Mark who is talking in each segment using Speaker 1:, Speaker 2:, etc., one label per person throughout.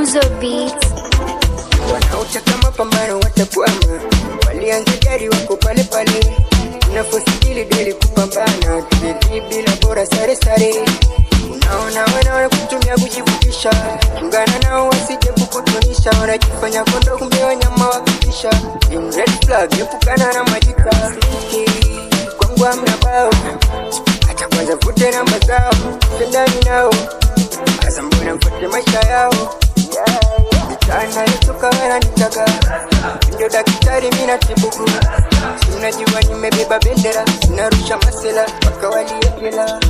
Speaker 1: Muzo Beats.
Speaker 2: Wanaotaka mapambano watakwama, walianza gari wako pale pale. Unafosikili dili kupambana, kibidi bila bora sare sare. Unaona wana kutumia kujivutisha, chungana nao wasije kukutunisha. Wanajifanya kondo kumbe wanyama wakisha. In red flag, epukana na majika. Kwangu hamna bao, hata kwanza vute namba zao. Pendani nao, kaza mbona mfate maisha yao. Sana yutuka wana nitaka, ndio daktari mina tibuku. Unajua nimebeba bendera, narusha masela waka waliekela.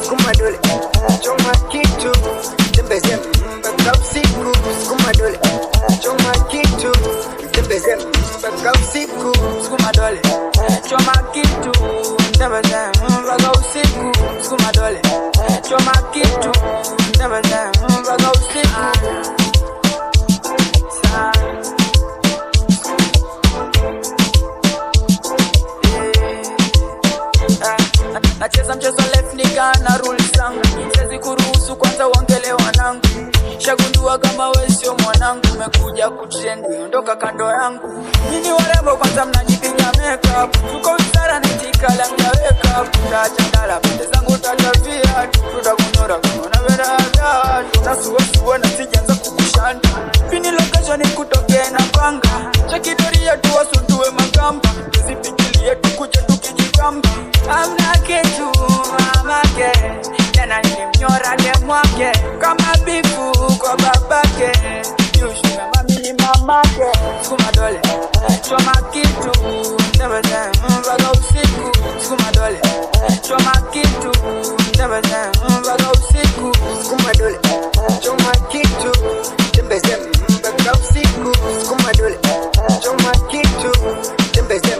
Speaker 2: Skuma dole, choma kitu, tembeze mpaka usiku. Skuma dole, choma kitu, tembeze mpaka usiku.
Speaker 3: Skuma dole, choma kitu, tembeze mpaka usiku. Skuma dole, choma kitu, tembeze mpaka usiku. Nacheza mchezo left nika na rules zangu. Siwezi kuruhusu kwanza uongele wanangu. Shagundua kama wewe sio mwanangu. Umekuja kutrend, ondoka kando yangu. Nini warembo kwanza mnajipiga makeup. Tuko wizara nitika la mjaweka. Tutachandala pende zangu tatavia. Tutakunyora kuna vera. Tunasuwa na sijaanza kukushanda. Pini location kutokea na panga. Chakidoria tuwasundue magamba. Tusipigilie tukuje tukijigamba. Amna kitu mamake, tena nilimnyora demwake. Kama bifu kwa babake, yushu na mami ni mamake. Skuma dole, choma kitu, tembeze mpaka usiku. Skuma dole, choma kitu, tembeze mpaka usiku.
Speaker 2: Skuma dole, choma kitu, tembeze mpaka usiku. Skuma dole, choma kitu, tembeze